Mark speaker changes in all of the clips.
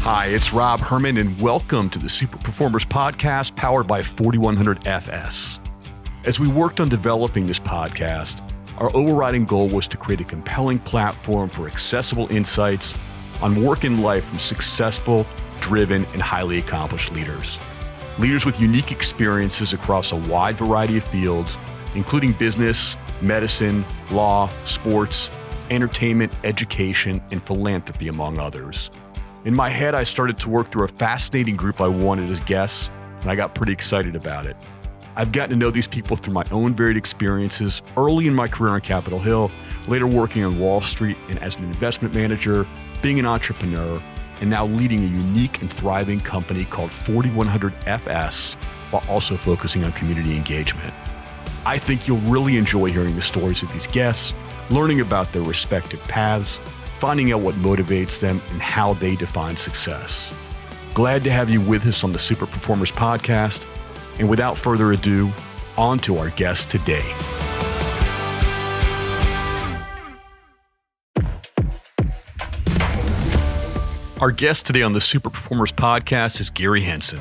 Speaker 1: Hi, it's Rob Herman, and welcome to the Super Performers Podcast powered by 4100FS. As we worked on developing this podcast, our overriding goal was to create a compelling platform for accessible insights on work and life from successful, driven, and highly accomplished leaders. Leaders with unique experiences across a wide variety of fields, including business, medicine, law, sports, entertainment, education, and philanthropy, among others. In my head, I started to work through a fascinating group I wanted as guests, and I got pretty excited about it. I've gotten to know these people through my own varied experiences early in my career on Capitol Hill, later working on Wall Street and as an investment manager, being an entrepreneur, and now leading a unique and thriving company called 4100FS while also focusing on community engagement. I think you'll really enjoy hearing the stories of these guests, learning about their respective paths, finding out what motivates them and how they define success. Glad to have you with us on the Super Performers Podcast. And without further ado, on to our guest today. Our guest today on the Super Performers Podcast is Gary Henson.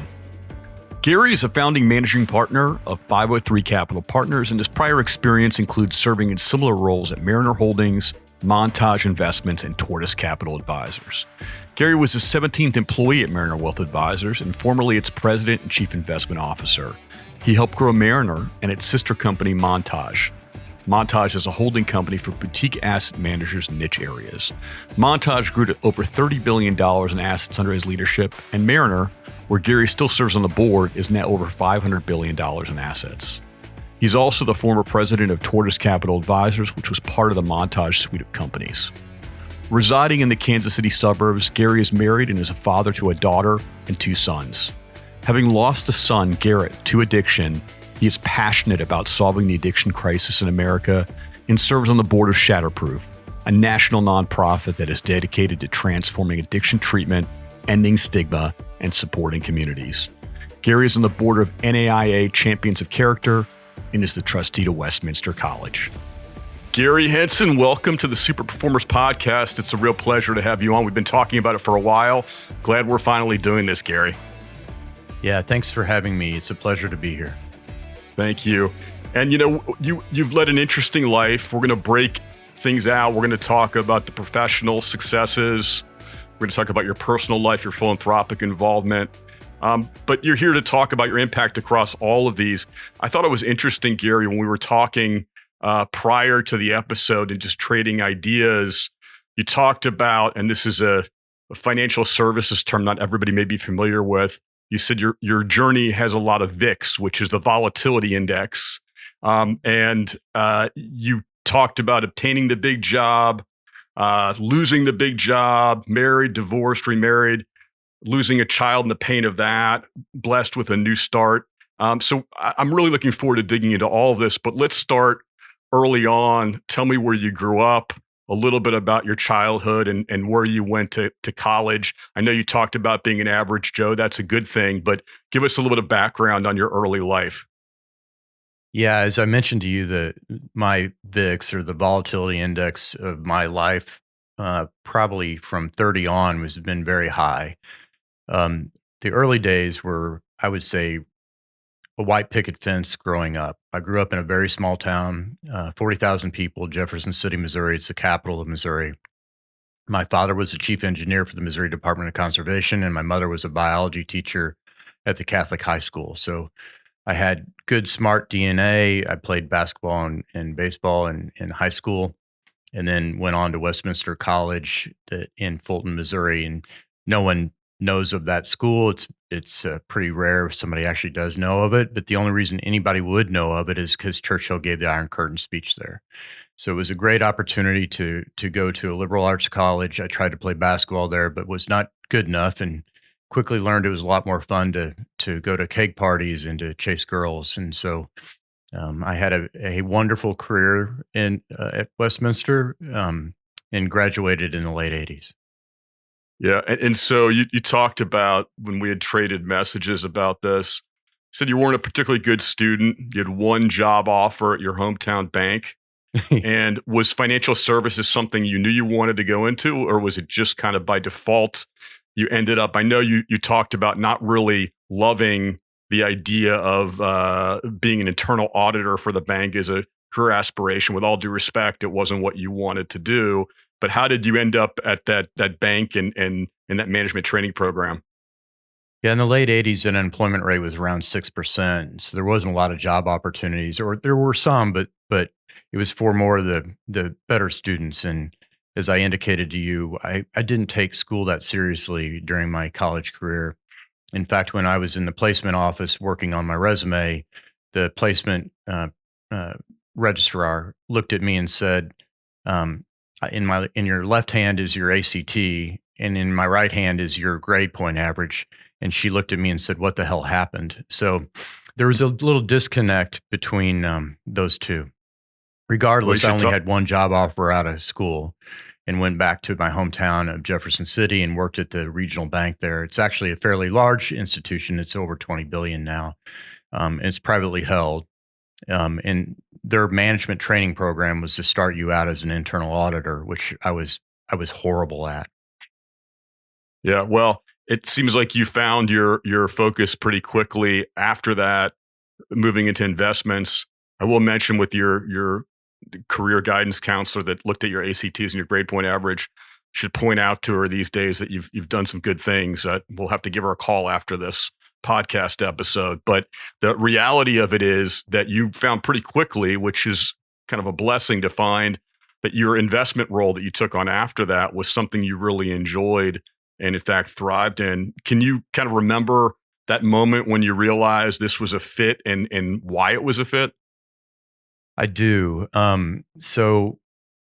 Speaker 1: Gary is a founding managing partner of 503 Capital Partners, and his prior experience includes serving in similar roles at Mariner Holdings, Montage Investments, and Tortoise Capital Advisors. Gary was the 17th employee at Mariner Wealth Advisors and formerly its president and chief investment officer. He helped grow Mariner and its sister company, Montage. Montage is a holding company for boutique asset managers in niche areas. Montage grew to over $30 billion in assets under his leadership, and Mariner, where Gary still serves on the board, is now over $500 billion in assets. He's also the former president of Tortoise Capital Advisors, which was part of the Montage suite of companies. Residing in the Kansas City suburbs, Gary is married and is a father to a daughter and two sons. Having lost a son, Garrett, to addiction, he is passionate about solving the addiction crisis in America and serves on the board of Shatterproof, a national nonprofit that is dedicated to transforming addiction treatment, ending stigma, and supporting communities. Gary is on the board of NAIA Champions of Character and is the trustee to Westminster College. Gary Henson, welcome to the Super Performers Podcast. It's a real pleasure to have you on. We've been talking about it for a while. Glad we're finally doing this, Gary.
Speaker 2: Yeah, thanks for having me. It's a pleasure to be here.
Speaker 1: Thank you. And you've led an interesting life. We're going to break things out. We're going to talk about the professional successes. We're going to talk about your personal life, your philanthropic involvement. But you're here to talk about your impact across all of these. I thought it was interesting, Gary, when we were talking prior to the episode and just trading ideas, you talked about, and this is a financial services term not everybody may be familiar with. You said your journey has a lot of VIX, which is the volatility index. And you talked about obtaining the big job, losing the big job, married, divorced, remarried, losing a child and the pain of that, blessed with a new start. So I'm really looking forward to digging into all of this, but let's start early on. Tell me where you grew up, a little bit about your childhood and where you went to college. I know you talked about being an average Joe. That's a good thing, but give us a little bit of background on your early life.
Speaker 2: Yeah, as I mentioned to you, my VIX, or the volatility index of my life, probably from 30 on has been very high. The early days were, I would say, a white picket fence growing up. I grew up in a very small town, 40,000 people, Jefferson City, Missouri. It's the capital of Missouri. My father was the chief engineer for the Missouri Department of Conservation, and my mother was a biology teacher at the Catholic high school. So I had good, smart DNA. I played basketball and baseball in high school, and then went on to Westminster College in Fulton, Missouri. And no one knows of that school. It's pretty rare if somebody actually does know of it. But the only reason anybody would know of it is because Churchill gave the Iron Curtain speech there. So it was a great opportunity to go to a liberal arts college. I tried to play basketball there, but was not good enough, and quickly learned it was a lot more fun to go to keg parties and to chase girls. And so I had a wonderful career at Westminster, and graduated in the late 80s.
Speaker 1: Yeah. And so you talked about, when we had traded messages about this, said you weren't a particularly good student. You had one job offer at your hometown bank. And was financial services something you knew you wanted to go into, or was it just kind of by default you ended up, I know you talked about not really loving the idea of being an internal auditor for the bank as a career aspiration. With all due respect, it wasn't what you wanted to do. But how did you end up at that bank and in that management training program?
Speaker 2: Yeah, in the late 80s, the unemployment rate was around 6%. So there wasn't a lot of job opportunities, or there were some, but it was for more of the better students. And as I indicated to you, I didn't take school that seriously during my college career. In fact, when I was in the placement office working on my resume, the placement uh, registrar looked at me and said, um, in your left hand is your ACT, and in my right hand is your grade point average." And she looked at me and said, "What the hell happened?" So there was a little disconnect between those two.
Speaker 1: Well, you
Speaker 2: Regardless, I
Speaker 1: should
Speaker 2: only
Speaker 1: talk.
Speaker 2: had one job offer out of school and went back to my hometown of Jefferson City and worked at the regional bank there. It's actually a fairly large institution. It's over 20 billion now. And it's privately held. And their management training program was to start you out as an internal auditor, which I was horrible at.
Speaker 1: Yeah, well, it seems like you found your focus pretty quickly after that, moving into investments. I will mention with your career guidance counselor that looked at your ACTs and your grade point average, should point out to her these days that you've done some good things. We'll have to give her a call after this podcast episode. But the reality of it is that you found pretty quickly, which is kind of a blessing to find, that your investment role that you took on after that was something you really enjoyed and in fact thrived in. Can you kind of remember that moment when you realized this was a fit and why it was a fit?
Speaker 2: I do. So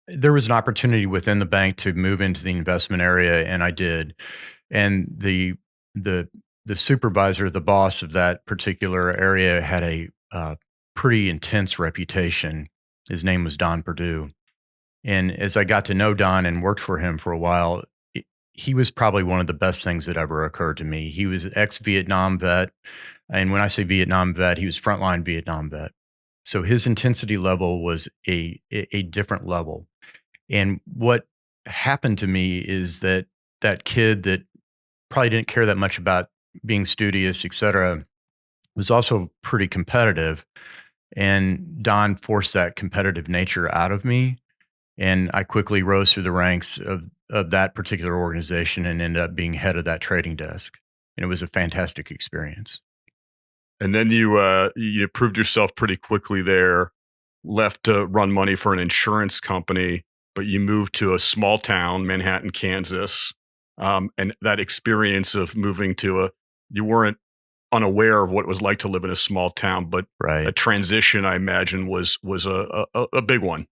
Speaker 2: there was an opportunity within the bank to move into the investment area, and I did. And the the supervisor, the boss of that particular area, had a pretty intense reputation. His name was Don Perdue, and as I got to know Don and worked for him for a while, he was probably one of the best things that ever occurred to me. He was an ex-Vietnam vet, and when I say Vietnam vet, he was frontline Vietnam vet. So his intensity level was a different level. And what happened to me is that that kid that probably didn't care that much about being studious, et cetera, was also pretty competitive. And Don forced that competitive nature out of me. And I quickly rose through the ranks of that particular organization and ended up being head of that trading desk. And it was a fantastic experience.
Speaker 1: And then you proved yourself pretty quickly there, left to run money for an insurance company, but you moved to a small town, Manhattan, Kansas. And that experience of moving to you weren't unaware of what it was like to live in a small town, but a
Speaker 2: Right.
Speaker 1: transition, I imagine, was a big one.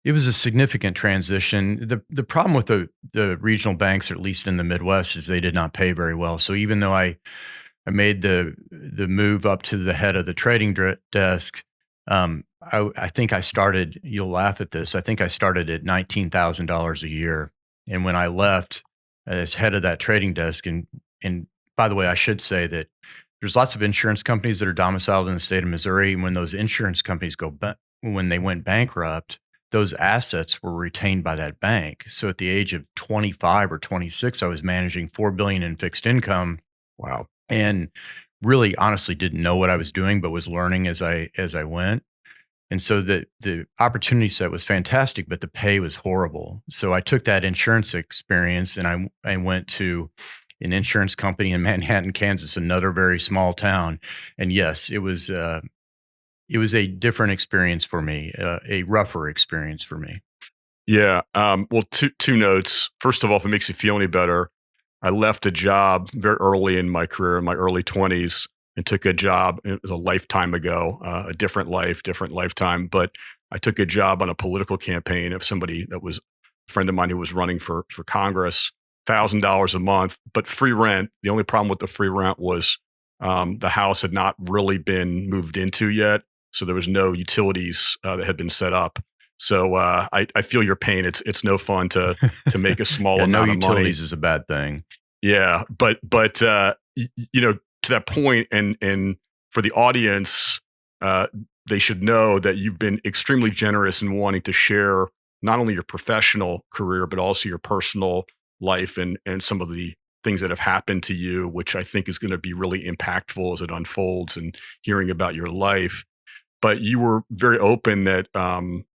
Speaker 2: It was a significant transition. The problem with the regional banks, or at least in the Midwest, is they did not pay very well. So even though I made the move up to the head of the trading desk, I think I started. You'll laugh at this. I think I started at $19,000 a year, and when I left as head of that trading desk, and by the way, I should say that there's lots of insurance companies that are domiciled in the state of Missouri, and when those insurance companies when they went bankrupt, those assets were retained by that bank. So at the age of 25 or 26, I was managing 4 billion in fixed income
Speaker 1: Wow.
Speaker 2: and really honestly didn't know what I was doing, but was learning as I went. And so the opportunity set was fantastic, but the pay was horrible. So I took that insurance experience and I went to an insurance company in Manhattan, Kansas, another very small town. And yes, it was a different experience for me, a rougher experience for me.
Speaker 1: Yeah. Well, two notes. First of all, if it makes you feel any better, I left a job very early in my career, in my early 20s, and took a job. It was a lifetime ago, a different life, different lifetime. But I took a job on a political campaign of somebody that was a friend of mine who was running for Congress, $1,000 a month, but free rent. The only problem with the free rent was the house had not really been moved into yet, so there was no utilities that had been set up. So I feel your pain. It's no fun to make a small
Speaker 2: Yeah, no
Speaker 1: amount of money.
Speaker 2: utilities is a bad thing.
Speaker 1: Yeah, but to that point, and for the audience, uh, they should know that you've been extremely generous in wanting to share not only your professional career but also your personal life and some of the things that have happened to you, which I think is going to be really impactful as it unfolds and hearing about your life. But you were very open that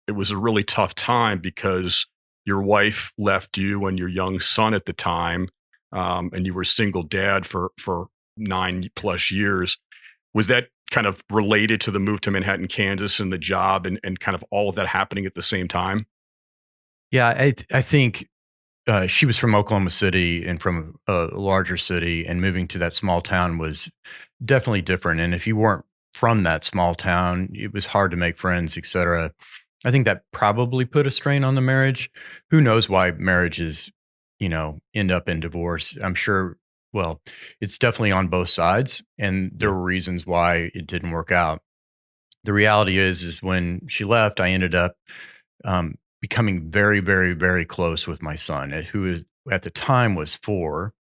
Speaker 1: it was a really tough time because your wife left you and your young son at the time, and you were a single dad for 9+ years. Was that kind of related to the move to Manhattan, Kansas, and the job, and kind of all of that happening at the same time?
Speaker 2: Yeah, I think she was from Oklahoma City and from a larger city, and moving to that small town was definitely different. And if you weren't from that small town, it was hard to make friends, etc. I think that probably put a strain on the marriage. Who knows why marriages, end up in divorce? I'm sure. Well, it's definitely on both sides, and there
Speaker 1: Yeah.
Speaker 2: were reasons why it didn't work out. The reality is when she left, I ended up becoming very, very, very close with my son, who is at the time was 4,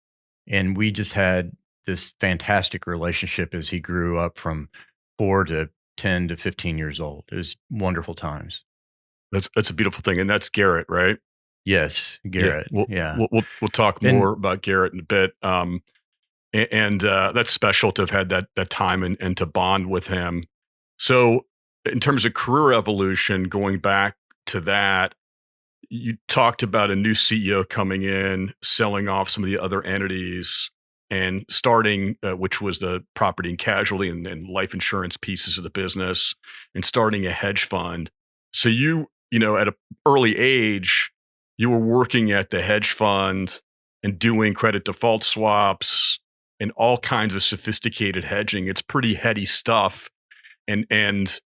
Speaker 2: and we just had this fantastic relationship as he grew up from 4 to 10 to 15 years old. It was wonderful times.
Speaker 1: That's a beautiful thing, and that's Garrett, right?
Speaker 2: Yes,
Speaker 1: Yeah,
Speaker 2: Garrett.
Speaker 1: we'll
Speaker 2: Yeah,
Speaker 1: we'll we'll, we'll talk
Speaker 2: and
Speaker 1: more about Garrett in a bit. And that's special to have had that time and to bond with him. So, in terms of career evolution, going back to that, you talked about a new CEO coming in, selling off some of the other entities, and starting, which was the property and casualty and life insurance pieces of the business, and starting a hedge fund. So at an early age, you were working at the hedge fund and doing credit default swaps and all kinds of sophisticated hedging. It's pretty heady stuff, and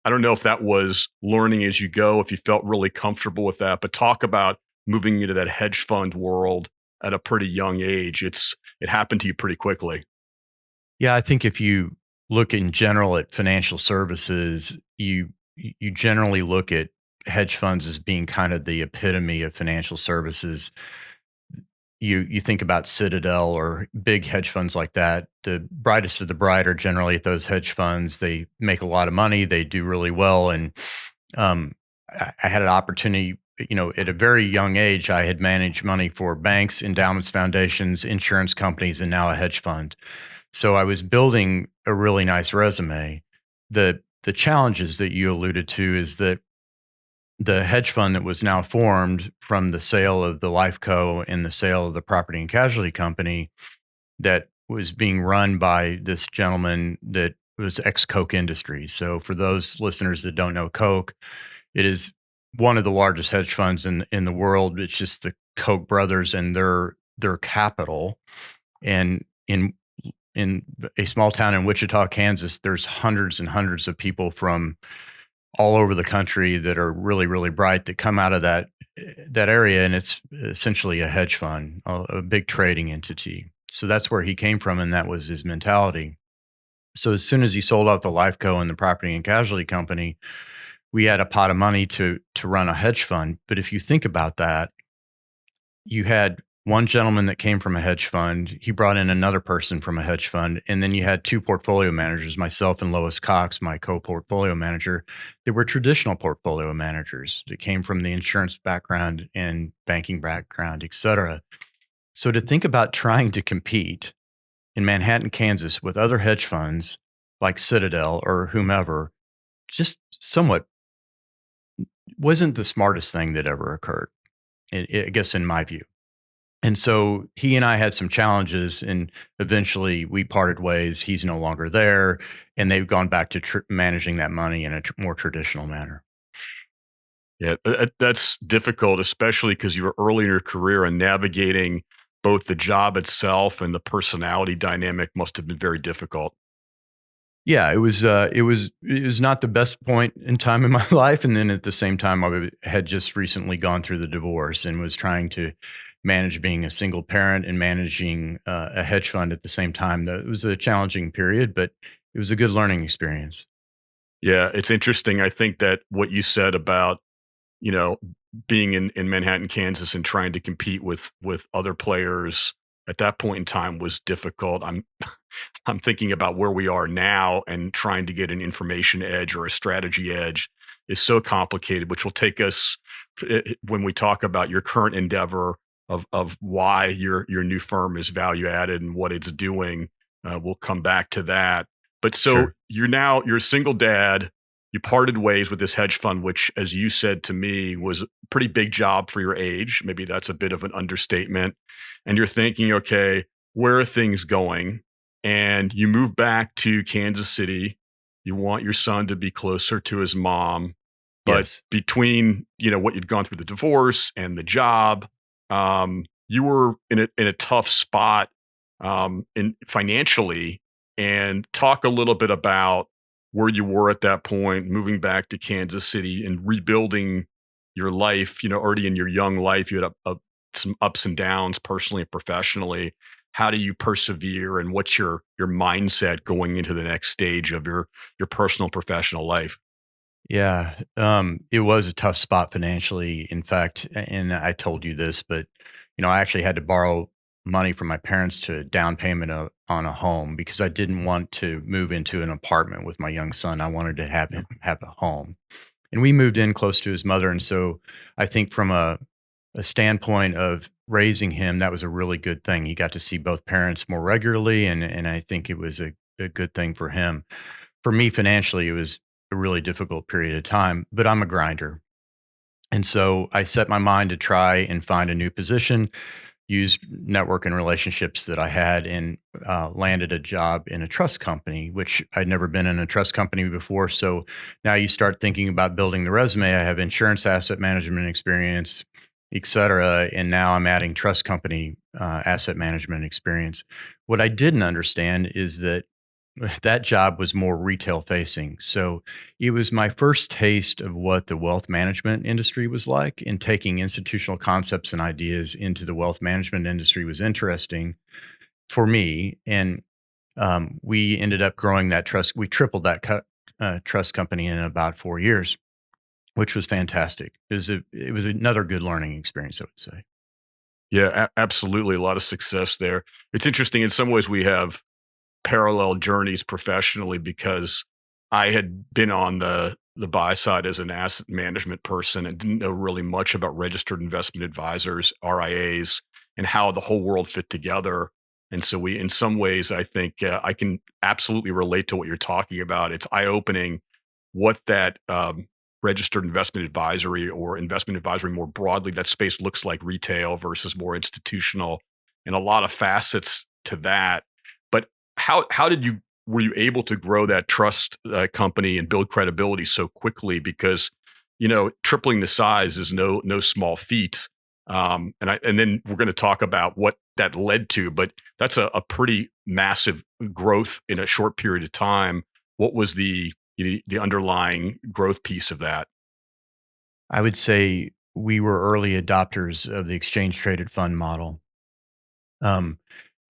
Speaker 1: I don't know if that was learning as you go, if you felt really comfortable with that, but talk about moving into that hedge fund world at a pretty young age. It happened to you pretty quickly.
Speaker 2: yeah, I think if you look in general at financial services, you generally look at hedge funds as being kind of the epitome of financial services. You think about Citadel or big hedge funds like that. The brightest of the bright are generally at those hedge funds. They make a lot of money. They do really well. And I had an opportunity, at a very young age, I had managed money for banks, endowments, foundations, insurance companies, and now a hedge fund. So I was building a really nice resume. The challenges that you alluded to is that the hedge fund that was now formed from the sale of the life co and the sale of the property and casualty company that was being run by this gentleman that was ex Coke Industries. So for those listeners that don't know Coke, it is one of the largest hedge funds in the world. It's just the Koch brothers and their capital. And in a small town in Wichita, Kansas, there's hundreds and hundreds of people from all over the country that are really, really bright that come out of that area, and it's essentially a hedge fund, a big trading entity. So that's where he came from, and that was his mentality. So as soon as he sold out the life co and the property and casualty company, we had a pot of money to run a hedge fund. But if you think about that, you had one gentleman that came from a hedge fund. He brought in another person from a hedge fund. And then you had two portfolio managers, myself and Lois Cox, my co-portfolio manager. They were traditional portfolio managers that came from the insurance background and banking background, et cetera. So to think about trying to compete in Manhattan, Kansas with other hedge funds like Citadel or whomever, just somewhat wasn't the smartest thing that ever occurred, I guess, in my view. And so he and I had some challenges, and eventually we parted ways. He's no longer there, and they've gone back to managing that money in a more traditional manner.
Speaker 1: Yeah, that's difficult, especially because you were early in your career and navigating both the job itself and the personality dynamic must have been very difficult.
Speaker 2: Yeah, it was not the best point in time in my life, and then at the same time, had just recently gone through the divorce and was trying to manage being a single parent and managing a hedge fund at the same time. That it was a challenging period, but it was a good learning experience.
Speaker 1: Yeah, it's interesting. I think that what you said about, you know, being in Manhattan, Kansas and trying to compete with other players at that point in time was difficult. I'm thinking about where we are now and trying to get an information edge or a strategy edge is so complicated, which will take us when we talk about your current endeavor. of why your new firm is value added and what it's doing. We'll come back to that. But so
Speaker 2: Sure.
Speaker 1: you're a single dad. You parted ways with this hedge fund, which, as you said to me, was a pretty big job for your age. Maybe that's a bit of an understatement. And you're thinking, okay, where are things going? And you move back to Kansas City. You want your son to be closer to his mom. But
Speaker 2: Yes.
Speaker 1: between, what you'd gone through the divorce and the job, you were in a tough spot in financially. And talk a little bit about where you were at that point, moving back to Kansas City and rebuilding your life. Already in your young life, you had some ups and downs personally and professionally. How do you persevere, and what's your mindset going into the next stage of your personal and professional life?
Speaker 2: Yeah, it was a tough spot financially. In fact, and I told you this, but I actually had to borrow money from my parents to down payment on a home because I didn't want to move into an apartment with my young son. I wanted to have
Speaker 1: Yeah.
Speaker 2: him have a home, and we moved in close to his mother. And so, I think from a standpoint of raising him, that was a really good thing. He got to see both parents more regularly, and I think it was a good thing for him. For me, financially, it was a really difficult period of time, but I'm a grinder. And so I set my mind to try and find a new position, used network and relationships that I had, and landed a job in a trust company, which I'd never been in a trust company before. So now you start thinking about building the resume. I have insurance asset management experience, et cetera. And now I'm adding trust company asset management experience. What I didn't understand is that that job was more retail facing. So it was my first taste of what the wealth management industry was like, and taking institutional concepts and ideas into the wealth management industry was interesting for me. And we ended up growing that trust. We tripled that trust company in about 4 years, which was fantastic. It was another good learning experience, I would say.
Speaker 1: Yeah, absolutely. A lot of success there. It's interesting. In some ways, we have parallel journeys professionally because I had been on the buy side as an asset management person and didn't know really much about registered investment advisors, RIAs, and how the whole world fit together. And so in some ways, I think I can absolutely relate to what you're talking about. It's eye opening what that registered investment advisory or investment advisory more broadly, that space looks like retail versus more institutional, and a lot of facets to that. But how did you were you able to grow that trust company and build credibility so quickly? Because tripling the size is no small feat. And then we're going to talk about what that led to, but that's a pretty massive growth in a short period of time. What was the underlying growth piece of that?
Speaker 2: I would say we were early adopters of the exchange traded fund model. Um,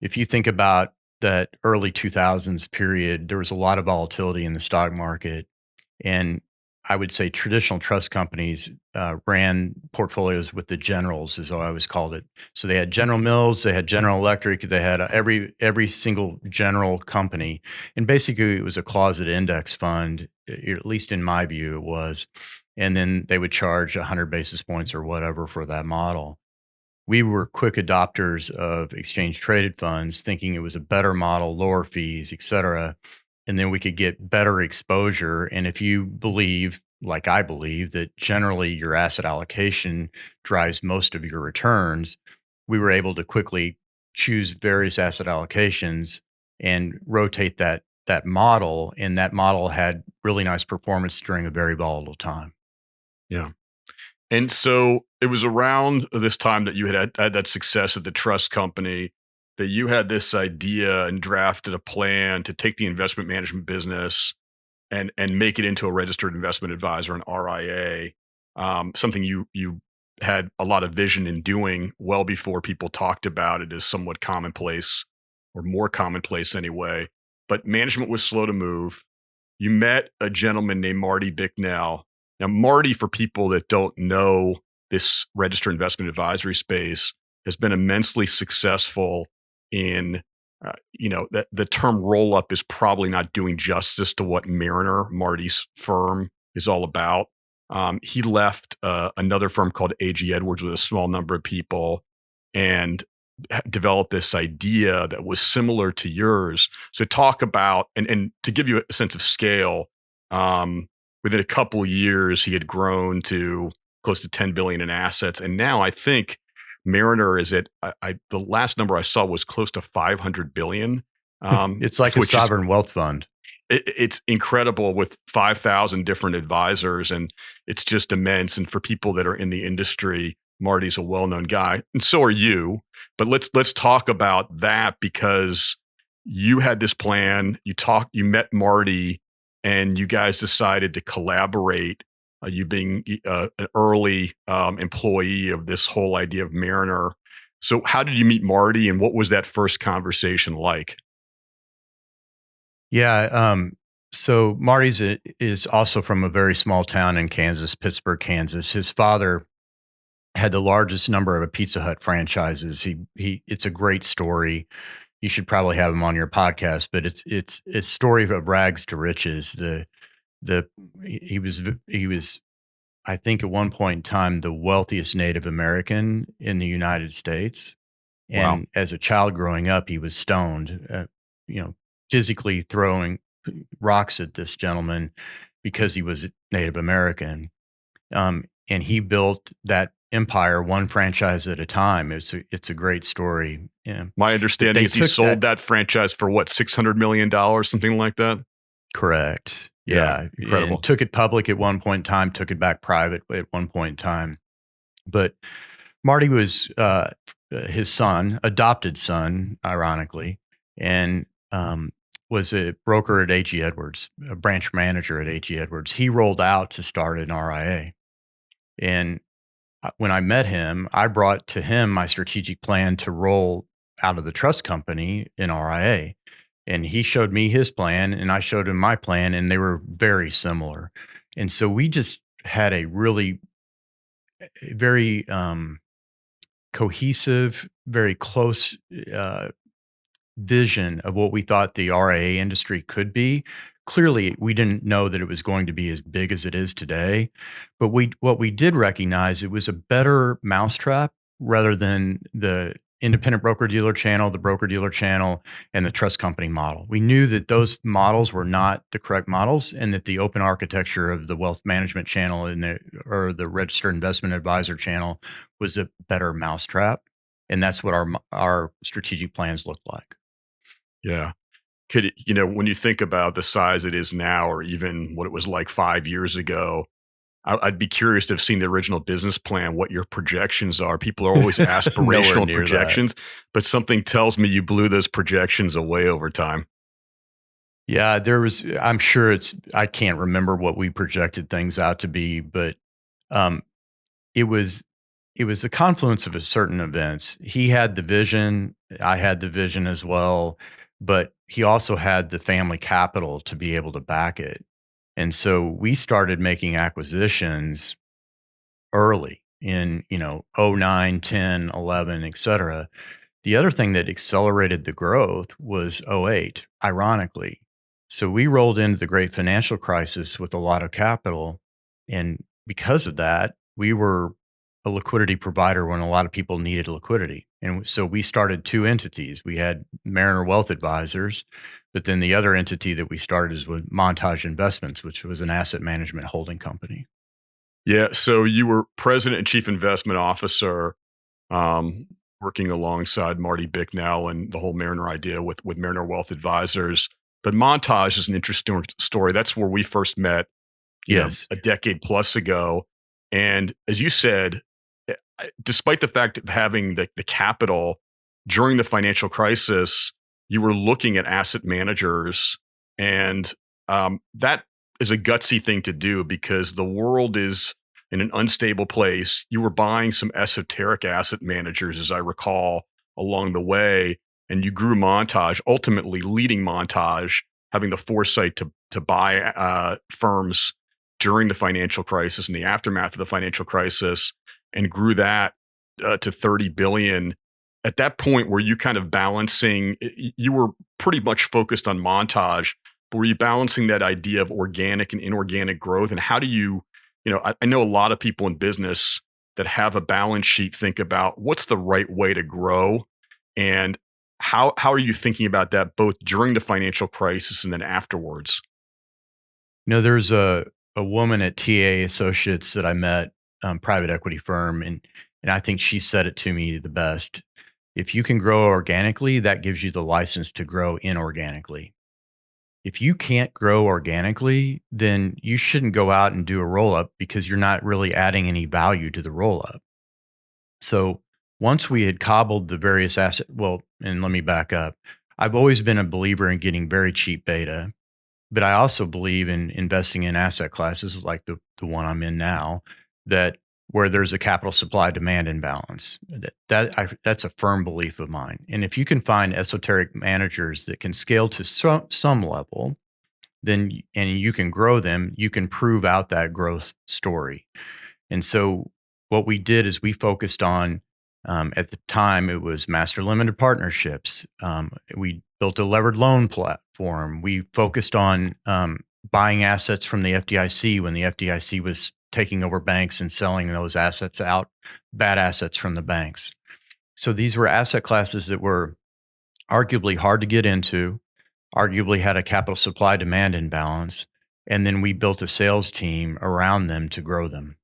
Speaker 2: if you think about that early 2000s period, there was a lot of volatility in the stock market. And I would say traditional trust companies ran portfolios with the generals, is how I always called it. So they had General Mills, they had General Electric, they had every single general company, and basically it was a closet index fund, at least in my view, it was. And then they would charge 100 basis points or whatever for that model. We were quick adopters of exchange traded funds, thinking it was a better model, lower fees, et cetera. And then we could get better exposure. And if you believe, like I believe, that generally your asset allocation drives most of your returns, we were able to quickly choose various asset allocations and rotate that model. And that model had really nice performance during a very volatile time.
Speaker 1: Yeah. And so it was around this time that you had that success at the trust company, that you had this idea and drafted a plan to take the investment management business and make it into a registered investment advisor, an RIA. Something you had a lot of vision in doing well before people talked about it as somewhat commonplace, or more commonplace anyway. But management was slow to move. You met a gentleman named Marty Bicknell. Now, Marty, for people that don't know this registered investment advisory space, has been immensely successful in, that the term roll up is probably not doing justice to what Mariner, Marty's firm, is all about. He left another firm called AG Edwards with a small number of people, and developed this idea that was similar to yours. So talk about, and to give you a sense of scale, within a couple of years, he had grown to close to 10 billion in assets. And now I think Mariner is at, the last number I saw was close to 500 billion.
Speaker 2: It's like a
Speaker 1: which is
Speaker 2: sovereign wealth fund.
Speaker 1: it's incredible with 5,000 different advisors, and it's just immense. And for people that are in the industry, Marty's a well-known guy, and so are you. But let's talk about that, because you had this plan. You met Marty, and you guys decided to collaborate. You being an early employee of this whole idea of Mariner. So how did you meet Marty, and what was that first conversation like?
Speaker 2: Yeah. So Marty's is also from a very small town in Kansas, Pittsburgh, Kansas. His father had the largest number of Pizza Hut franchises. It's a great story. You should probably have him on your podcast, but it's a story of rags to riches. The he was, I think, at one point in time the wealthiest Native American in the United States.
Speaker 1: Wow.
Speaker 2: And as a child growing up, he was stoned, you know, physically throwing rocks at this gentleman because he was Native American. And he built that empire one franchise at a time. It's a great story. Yeah.
Speaker 1: My
Speaker 2: But
Speaker 1: understanding
Speaker 2: they
Speaker 1: is he
Speaker 2: took
Speaker 1: sold that franchise for what, $600 million, something like that?
Speaker 2: correct.
Speaker 1: Yeah,
Speaker 2: Yeah.
Speaker 1: incredible.
Speaker 2: And took it public at one point in time, took it back private at one point in time. But Marty was his son, adopted son, ironically, and was a broker at AG Edwards, a branch manager at AG Edwards. He rolled out to start an RIA. And when I met him, I brought to him my strategic plan to roll out of the trust company in RIA. And he showed me his plan, and I showed him my plan, and they were very similar. And so we just had a really very cohesive, very close vision of what we thought the RIA industry could be. Clearly, we didn't know that it was going to be as big as it is today, but what we did recognize, it was a better mousetrap rather than the independent broker-dealer channel, the broker-dealer channel, and the trust company model. We knew that those models were not the correct models, and that the open architecture of the wealth management channel or the registered investment advisor channel was a better mousetrap, and that's what our strategic plans looked like.
Speaker 1: Yeah. When you think about the size it is now, or even what it was like 5 years ago, I'd be curious to have seen the original business plan, what your projections are. People are always
Speaker 2: Nowhere
Speaker 1: aspirational
Speaker 2: near that.
Speaker 1: projections, but something tells me you blew those projections away over time.
Speaker 2: Yeah, I'm sure I can't remember what we projected things out to be, but um, it was, it was a confluence of a certain events. He had the vision, I had the vision as well, but he also had the family capital to be able to back it. And so we started making acquisitions early in, 09, 10, 11, et cetera. The other thing that accelerated the growth was '08, ironically. So we rolled into the great financial crisis with a lot of capital. And because of that, we were a liquidity provider when a lot of people needed liquidity. And so we started two entities. We had Mariner Wealth Advisors, but then the other entity that we started is with Montage Investments, which was an asset management holding company.
Speaker 1: Yeah. So you were president and chief investment officer, um, working alongside Marty Bicknell and the whole Mariner idea with Mariner Wealth Advisors. But Montage is an interesting story. That's where we first met,
Speaker 2: Yes.
Speaker 1: a decade plus ago. And as you said, despite the fact of having the capital during the financial crisis, you were looking at asset managers, and that is a gutsy thing to do because the world is in an unstable place. You were buying some esoteric asset managers, as I recall, along the way, and you grew Montage, ultimately leading Montage, having the foresight to buy firms during the financial crisis and the aftermath of the financial crisis, and grew that to 30 billion. At that point, were you kind of balancing? You were pretty much focused on Montage, but were you balancing that idea of organic and inorganic growth? And how do you, I know a lot of people in business, that have a balance sheet think about what's the right way to grow, and how are you thinking about that both during the financial crisis and then afterwards?
Speaker 2: There's a woman at TA Associates that I met, private equity firm, and I think she said it to me the best. If you can grow organically, that gives you the license to grow inorganically. If you can't grow organically, then you shouldn't go out and do a roll up because you're not really adding any value to the roll up. So once we had cobbled the various and let me back up. I've always been a believer in getting very cheap beta, but I also believe in investing in asset classes like the one I'm in now, that where there's a capital supply demand imbalance. That's a firm belief of mine. And if you can find esoteric managers that can scale to some level, and you can grow them, you can prove out that growth story. And so what we did is we focused on, at the time, it was master limited partnerships. We built a levered loan platform. We focused on buying assets from the FDIC when the FDIC was taking over banks and selling those assets out, bad assets from the banks. So these were asset classes that were arguably hard to get into, arguably had a capital supply demand imbalance. And then we built a sales team around them to grow them.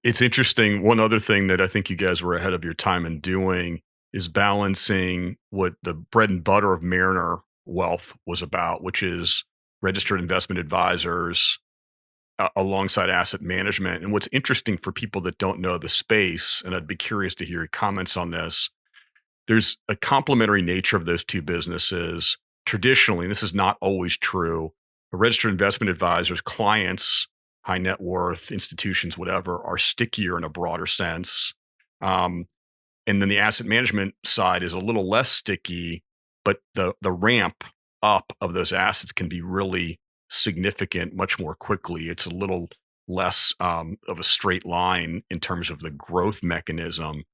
Speaker 1: It's interesting. One other thing that I think you guys were ahead of your time in doing is balancing what the bread and butter of Mariner Wealth was about, which is registered investment advisors alongside asset management. And what's interesting for people that don't know the space, and I'd be curious to hear your comments on this, there's a complementary nature of those two businesses. Traditionally, and this is not always true, a registered investment advisor's clients, high net worth institutions, whatever, are stickier in a broader sense. And then the asset management side is a little less sticky, but the ramp up of those assets can be really significant much more quickly. It's a little less of a straight line in terms of the growth mechanism.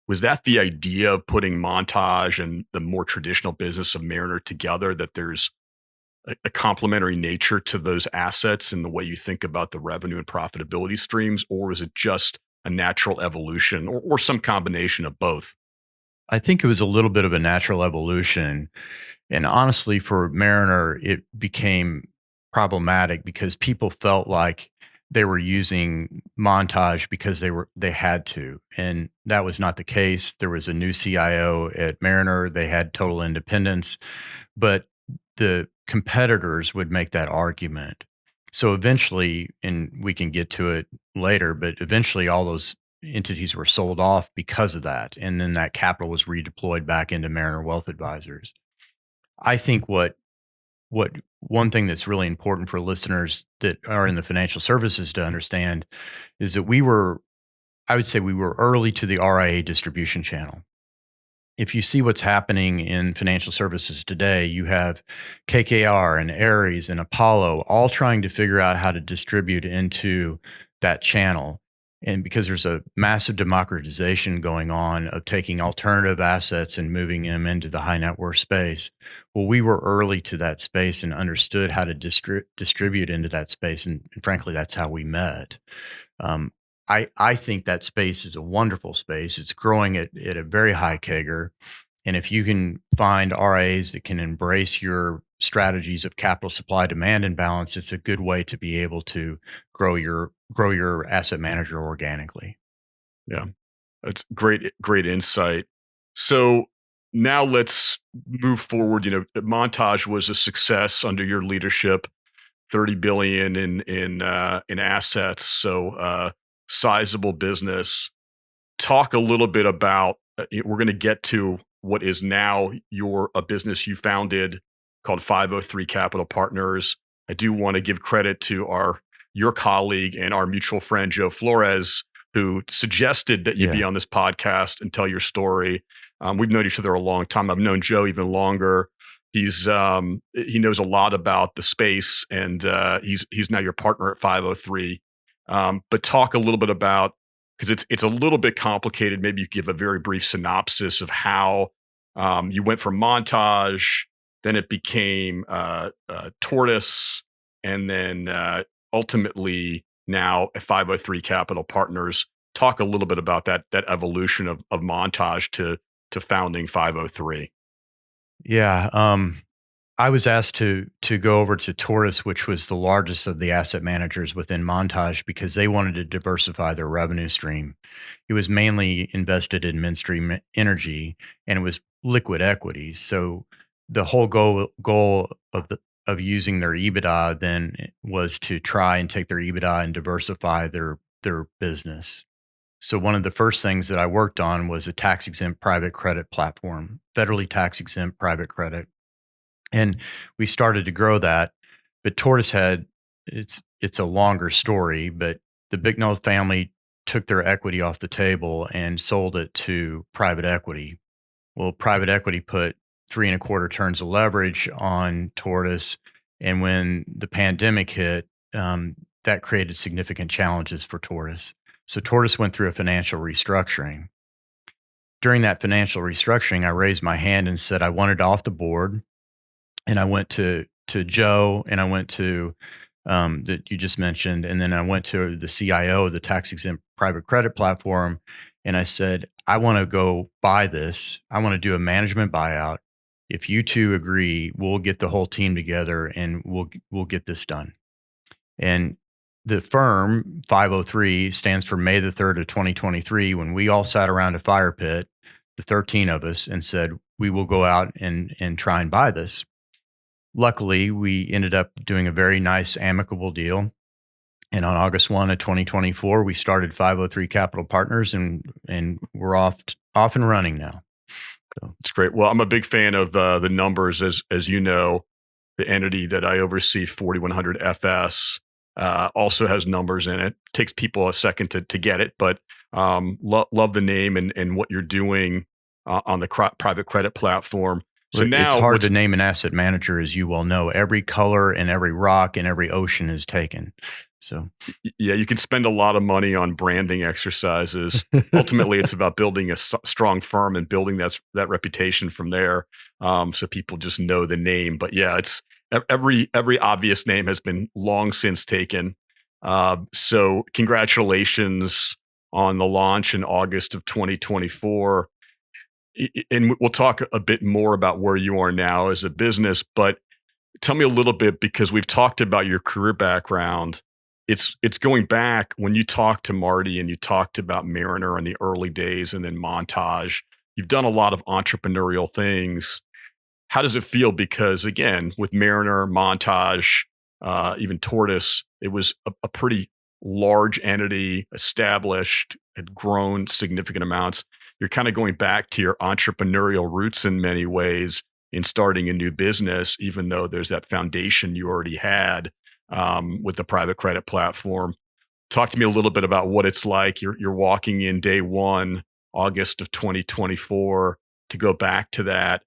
Speaker 1: Was that the idea of putting Montage and the more traditional business of Mariner together, that there's a complementary nature to those assets in the way you think about the revenue and profitability streams, or is it just a natural evolution or some combination of both?
Speaker 2: I think it was a little bit of a natural evolution. And honestly, for Mariner, it became problematic because people felt like they were using Montage because they had to. And that was not the case. There was a new CIO at Mariner. They had total independence, but the competitors would make that argument. So eventually, and we can get to it later, but eventually all those entities were sold off because of that. And then that capital was redeployed back into Mariner Wealth Advisors. I think what one thing that's really important for listeners that are in the financial services to understand is that I would say we were early to the RIA distribution channel. If you see what's happening in financial services today, you have KKR and Ares and Apollo all trying to figure out how to distribute into that channel. And because there's a massive democratization going on of taking alternative assets and moving them into the high net worth space. Well, we were early to that space and understood how to distribute into that space. And frankly, that's how we met. I think that space is a wonderful space. It's growing at a very high CAGR. And if you can find RIAs that can embrace your strategies of capital supply demand and balance, it's a good way to be able to grow your asset manager organically.
Speaker 1: Yeah, that's great insight. So now let's move forward. Montage was a success under your leadership, 30 billion in assets. So sizable business. Talk a little bit about. We're going to get to what is now a business you founded called 503 Capital Partners. I do want to give credit to your colleague and our mutual friend, Joe Flores, who suggested that you be on this podcast and tell your story. We've known each other a long time. I've known Joe even longer. He knows a lot about the space, and he's now your partner at 503. But talk a little bit about, because it's a little bit complicated. Maybe you give a very brief synopsis of how you went from Montage, then it became Tortoise, and then ultimately now at 503 Capital Partners. Talk a little bit about that evolution of Montage to founding 503.
Speaker 2: Yeah. I was asked to go over to Tortoise, which was the largest of the asset managers within Montage, because they wanted to diversify their revenue stream. It was mainly invested in midstream energy, and it was liquid equities. So the whole goal of using their EBITDA then was to try and take their EBITDA and diversify their business. So one of the first things that I worked on was a tax exempt private credit platform, federally tax exempt private credit. And we started to grow that, but Tortoise had it's a longer story, but the Bicknell family took their equity off the table and sold it to private equity. Well, private equity put 3.25 turns of leverage on Tortoise, and when the pandemic hit, that created significant challenges for Tortoise. So Tortoise went through a financial restructuring. During that financial restructuring, I raised my hand and said I wanted off the board. And I went to Joe, and I went to that you just mentioned, and then I went to the CIO of the tax exempt private credit platform, and I said, I want to go buy this. I want to do a management buyout. If you two agree, we'll get the whole team together and we'll get this done. And the firm 503 stands for May the 3rd of 2023, when we all sat around a fire pit, the 13 of us, and said, we will go out and try and buy this. Luckily, we ended up doing a very nice, amicable deal. And on August 1 of 2024, we started 503 Capital Partners, and we're off and running now. So
Speaker 1: it's great. Well, I'm a big fan of the numbers, as you know. The entity that I oversee, 4100 FS, also has numbers in it. Takes people a second to get it, but love the name and what you're doing on the private credit platform. So now
Speaker 2: it's hard to name an asset manager, as you well know. Every color and every rock and every ocean is taken. So
Speaker 1: yeah, you can spend a lot of money on branding exercises. Ultimately, it's about building a strong firm and building that reputation from there, so people just know the name. But yeah, it's every obvious name has been long since taken. So congratulations on the launch in August of 2024. And we'll talk a bit more about where you are now as a business, but tell me a little bit, because we've talked about your career background. It's going back when you talked to Marty and you talked about Mariner in the early days and then Montage. You've done a lot of entrepreneurial things. How does it feel? Because again, with Mariner, Montage, even Tortoise, it was a pretty large entity, established, had grown significant amounts. You're kind of going back to your entrepreneurial roots in many ways in starting a new business, even though there's that foundation you already had with the private credit platform. Talk to me a little bit about what it's like. You're walking in day one, August of 2024, to go back to that.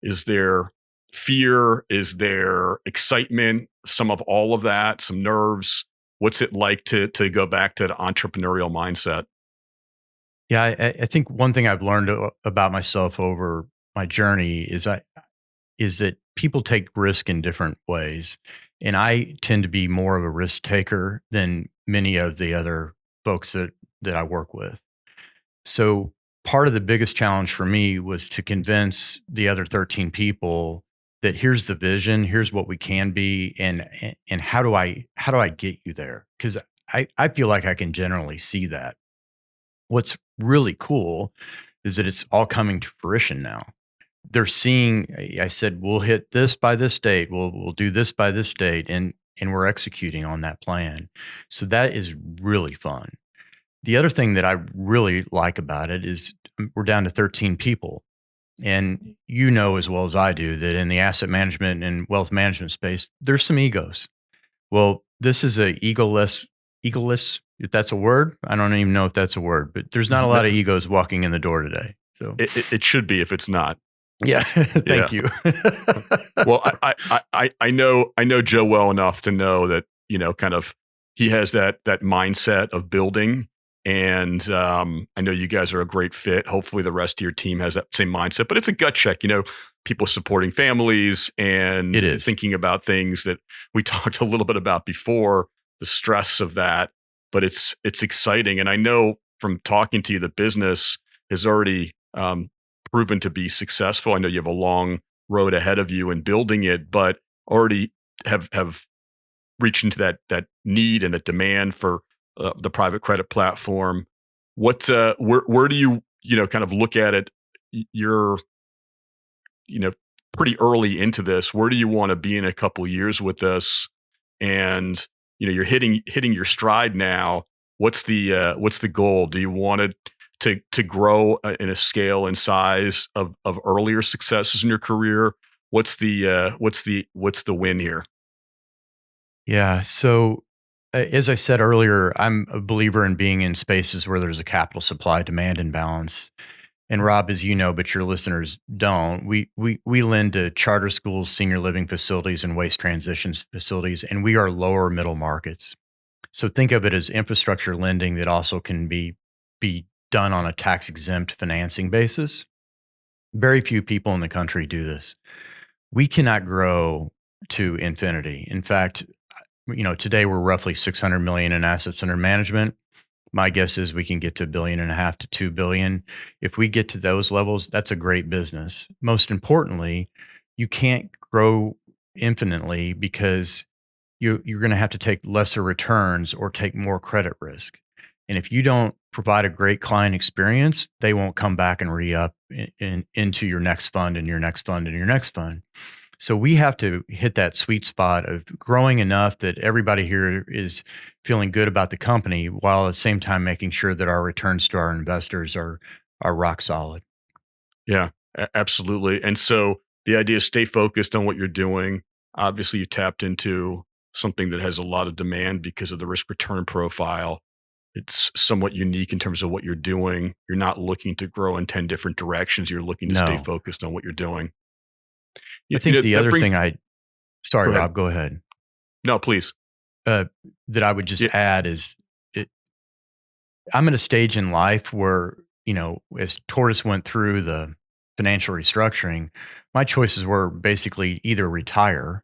Speaker 1: Is there fear? Is there excitement? Some of all of that, some nerves. What's it like to go back to the entrepreneurial mindset?
Speaker 2: Yeah, I think one thing I've learned about myself over my journey is that people take risk in different ways, and I tend to be more of a risk taker than many of the other folks that I work with. So part of the biggest challenge for me was to convince the other 13 people that here's the vision, here's what we can be, and how do I get you there? Because I feel like I can generally see that. What's really cool is that it's all coming to fruition now. They're seeing, I said, we'll hit this by this date, we'll do this by this date, and we're executing on that plan. So that is really fun. The other thing that I really like about it is we're down to 13 people. And you know as well as I do that in the asset management and wealth management space, there's some egos. Well, this is a egoless, if that's a word. I don't even know if that's a word, but there's not a lot of egos walking in the door today. So
Speaker 1: it should be if it's not.
Speaker 2: Yeah. Thank you.
Speaker 1: Well, I know Joe well enough to know that, kind of he has that mindset of building. And I know you guys are a great fit. Hopefully the rest of your team has that same mindset, but it's a gut check, people supporting families and thinking about things that we talked a little bit about before, the stress of that. but it's exciting. And I know from talking to you, the business has already proven to be successful. I know you have a long road ahead of you in building it, but already have reached into that need and the demand for the private credit platform. What where do you kind of look at it? You're you know pretty early into this. Where do you want to be in a couple years with this? And you're hitting your stride now. What's the goal? Do you want it to grow in a scale and size of earlier successes in your career? What's the win here?
Speaker 2: Yeah. So, as I said earlier, I'm a believer in being in spaces where there's a capital supply demand imbalance. And Rob, as you know, but your listeners don't, we lend to charter schools, senior living facilities, and waste transition facilities, and we are lower middle markets. So think of it as infrastructure lending that also can be done on a tax exempt financing basis. Very few people in the country do this. We cannot grow to infinity. In fact, today we're roughly 600 million in assets under management. My guess is we can get to a billion and a half to 2 billion. If we get to those levels, that's a great business. Most importantly, you can't grow infinitely because you're going to have to take lesser returns or take more credit risk. And if you don't provide a great client experience, they won't come back and re-up into your next fund and your next fund and your next fund. So we have to hit that sweet spot of growing enough that everybody here is feeling good about the company, while at the same time making sure that our returns to our investors are rock solid.
Speaker 1: Yeah, absolutely. And so the idea is stay focused on what you're doing. Obviously, you tapped into something that has a lot of demand because of the risk return profile. It's somewhat unique in terms of what you're doing. You're not looking to grow in 10 different directions. You're looking to stay
Speaker 2: No,
Speaker 1: focused on what you're doing.
Speaker 2: I think the
Speaker 1: That
Speaker 2: other
Speaker 1: brings,
Speaker 2: thing sorry,
Speaker 1: go ahead.
Speaker 2: Rob, go ahead.
Speaker 1: No, please.
Speaker 2: Uh, that I would just
Speaker 1: Yeah.
Speaker 2: add is it, I'm at a stage in life where, as Tortoise went through the financial restructuring, my choices were basically either retire,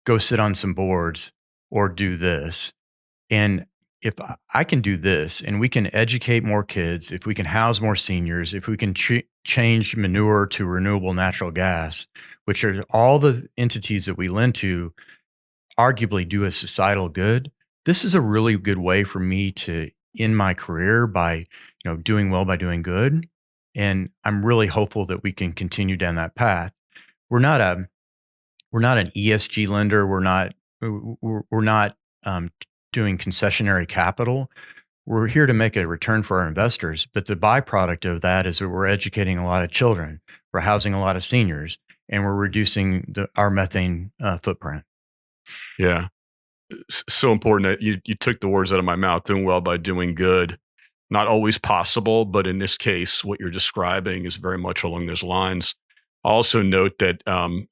Speaker 2: go sit on some boards, or do this. And if I can do this and we can educate more kids, if we can house more seniors, if we can change manure to renewable natural gas, which are all the entities that we lend to, arguably do a societal good, this is a really good way for me to end my career by, doing well by doing good. And I'm really hopeful that we can continue down that path. We're not a we're not an ESG lender. We're not doing concessionary capital. We're here to make a return for our investors. But the byproduct of that is that we're educating a lot of children, we're housing a lot of seniors, and we're reducing our methane footprint.
Speaker 1: Yeah. So important that you took the words out of my mouth. Doing well by doing good. Not always possible, but in this case, what you're describing is very much along those lines. I'll also note that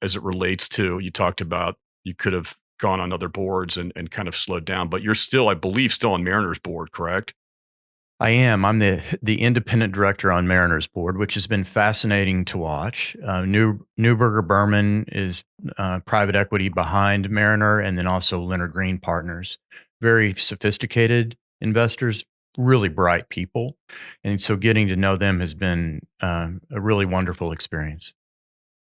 Speaker 1: as it relates to, you talked about you could have gone on other boards and kind of slowed down, but you're still, I believe, still on Mariners board, correct?
Speaker 2: I am. I'm the independent director on Mariners board, which has been fascinating to watch. Newberger Berman is private equity behind Mariner, and then also Leonard Green Partners. Very sophisticated investors, really bright people, and so getting to know them has been a really wonderful experience.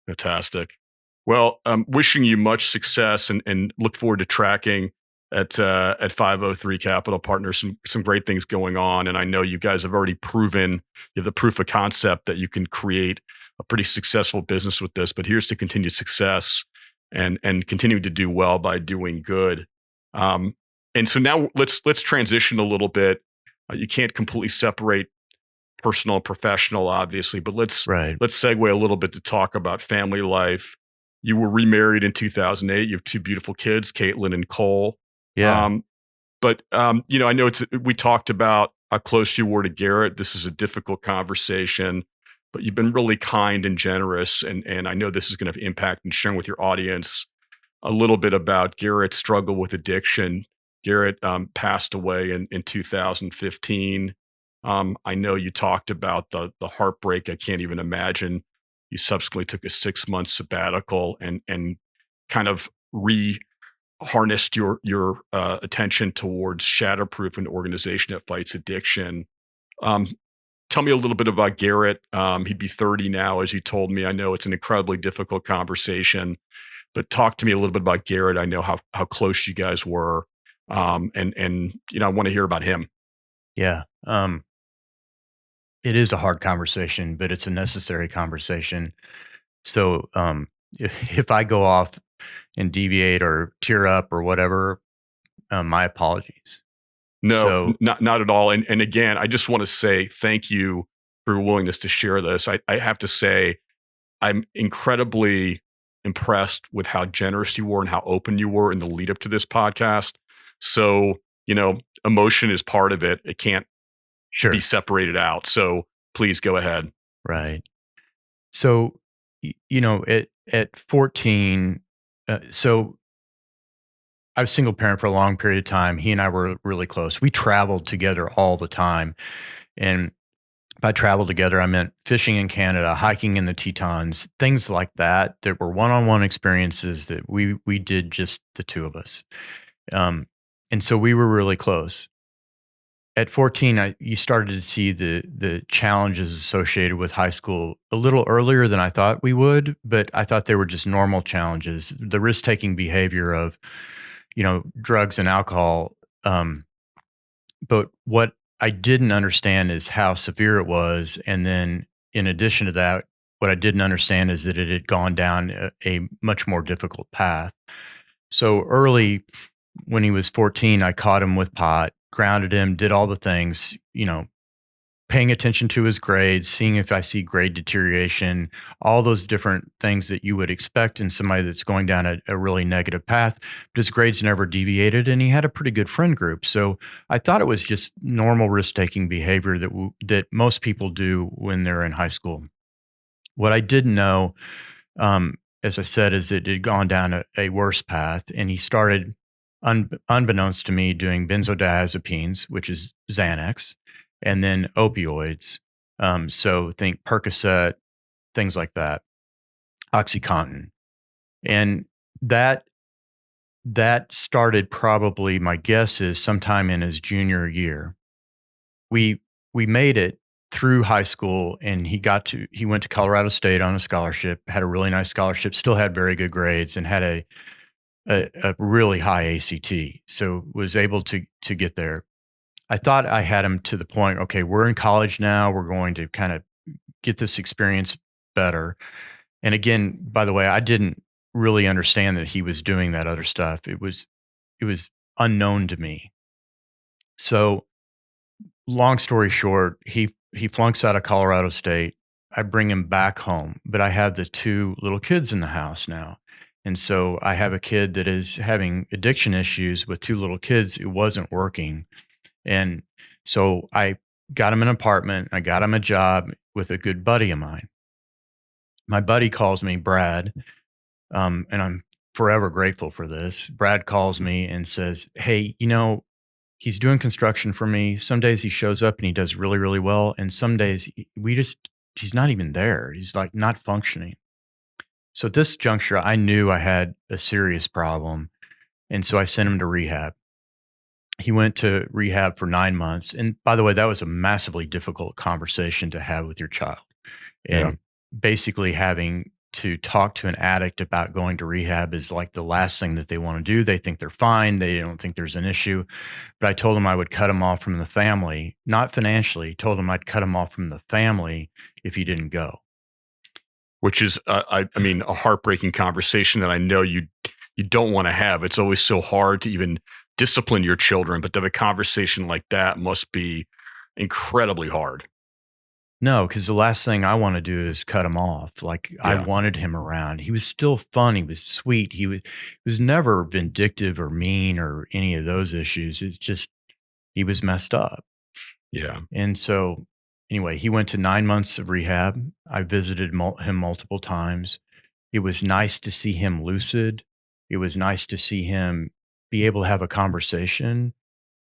Speaker 1: Fantastic. Well, wishing you much success and look forward to tracking at 503 Capital Partners some great things going on. And I know you guys have already proven you have the proof of concept that you can create a pretty successful business with this. But here's to continued success and continuing to do well by doing good. Um, and so now let's transition a little bit. You can't completely separate personal and professional, obviously, but
Speaker 2: Right.
Speaker 1: let's segue a little bit to talk about family life. You were remarried in 2008. You have two beautiful kids, Caitlin and Cole.
Speaker 2: Yeah.
Speaker 1: Um, but I know we talked about how close you were to Garrett. This is a difficult conversation, but you've been really kind and generous, and I know this is going to have impact and sharing with your audience a little bit about Garrett's struggle with addiction. Garrett passed away in 2015. I know you talked about the heartbreak. I can't even imagine. You subsequently took a 6 month sabbatical and kind of harnessed your attention towards Shatterproof, an organization that fights addiction. Um, Tell me a little bit about Garrett. He'd be 30 now, as you told me. I know it's an incredibly difficult conversation, but talk to me a little bit about Garrett. I know how close you guys were, and I want to hear about him.
Speaker 2: Yeah. It is a hard conversation, but it's a necessary conversation. So, if I go off and deviate or tear up or whatever, my apologies.
Speaker 1: No,
Speaker 2: So,
Speaker 1: not at all. And again, I just want to say thank you for your willingness to share this. I have to say, I'm incredibly impressed with how generous you were and how open you were in the lead up to this podcast. So, emotion is part of it. It can't be
Speaker 2: sure.
Speaker 1: separated out. So please go ahead.
Speaker 2: Right. So, at 14, so I was single parent for a long period of time. He and I were really close. We traveled together all the time. And by travel together, I meant fishing in Canada, hiking in the Tetons, things like that, that were one-on-one experiences that we did just the two of us. Um, and so we were really close. At 14, you started to see the challenges associated with high school a little earlier than I thought we would, but I thought they were just normal challenges. The risk-taking behavior of, drugs and alcohol. But what I didn't understand is how severe it was, and then in addition to that, what I didn't understand is that it had gone down a much more difficult path. So early, when he was 14, I caught him with pot, grounded him, did all the things, paying attention to his grades, seeing if I see grade deterioration, all those different things that you would expect in somebody that's going down a really negative path. But his grades never deviated, and he had a pretty good friend group. So I thought it was just normal risk taking behavior that most people do when they're in high school. What I didn't know, as I said, is it had gone down a worse path, and he started, unbeknownst to me, doing benzodiazepines, which is Xanax, and then opioids. So think Percocet, things like that, OxyContin, and that that started probably. My guess is sometime in his junior year. We made it through high school, and he went to Colorado State on a scholarship, had a really nice scholarship, still had very good grades, and had a really high ACT. So was able to get there. I thought I had him to the point, okay, we're in college now, we're going to kind of get this experience better. And again, by the way, I didn't really understand that he was doing that other stuff. It was unknown to me. So long story short, he flunks out of Colorado State. I bring him back home, but I have the two little kids in the house now. And so I have a kid that is having addiction issues with two little kids. It wasn't working. And so I got him an apartment. I got him a job with a good buddy of mine. My buddy calls me Brad, and I'm forever grateful for this. Brad calls me and says, "Hey, he's doing construction for me. Some days he shows up and he does really, really well. And some days he's not even there. He's like not functioning." So at this juncture, I knew I had a serious problem. And so I sent him to rehab. He went to rehab for 9 months. And by the way, that was a massively difficult conversation to have with your child.
Speaker 1: Yeah.
Speaker 2: And basically having to talk to an addict about going to rehab is like the last thing that they want to do. They think they're fine. They don't think there's an issue. But I told him I would cut him off from the family, not financially. Told him I'd cut him off from the family if he didn't go.
Speaker 1: Which is, I mean, a heartbreaking conversation that I know you don't want to have. It's always so hard to even discipline your children, but to have a conversation like that must be incredibly hard.
Speaker 2: No, because the last thing I want to do is cut him off. Like I
Speaker 1: Yeah.
Speaker 2: wanted him around. He was still fun. He was sweet. He was never vindictive or mean or any of those issues. It's just he was messed up.
Speaker 1: Yeah.
Speaker 2: And so, anyway, he went to 9 months of rehab. I visited him multiple times. It was nice to see him lucid. It was nice to see him be able to have a conversation.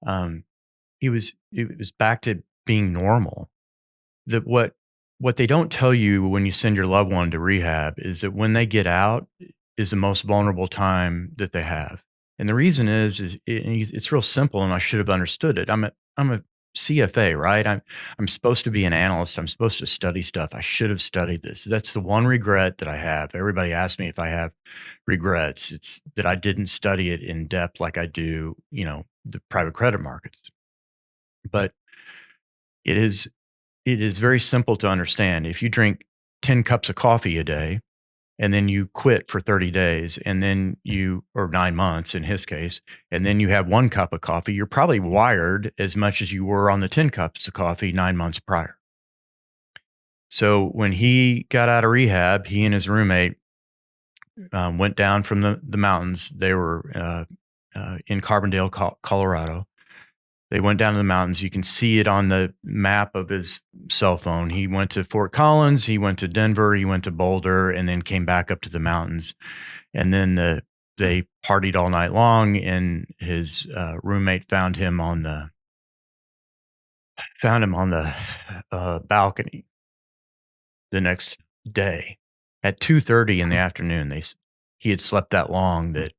Speaker 2: Um, it was back to being normal. That what they don't tell you when you send your loved one to rehab is that when they get out is the most vulnerable time that they have. And the reason it's real simple, and I should have understood it. I'm a CFA, right? I'm supposed to be an analyst. I'm supposed to study stuff. I should have studied this. That's the one regret that I have. Everybody asks me if I have regrets. It's that I didn't study it in depth like I do, the private credit markets. But it is it is very simple to understand. If you drink 10 cups of coffee a day and then you quit for 30 days and then or 9 months in his case, and then you have 1 cup of coffee, you're probably wired as much as you were on the 10 cups of coffee 9 months prior. So when he got out of rehab, he and his roommate went down from the mountains. They were in Carbondale, Colorado. They went down to the mountains. You can see it on the map of his cell phone. He went to Fort Collins, he went to Denver, he went to Boulder, and then came back up to the mountains. And then they partied all night long, and his roommate found him on the balcony the next day at 2:30 in the afternoon. He had slept that long that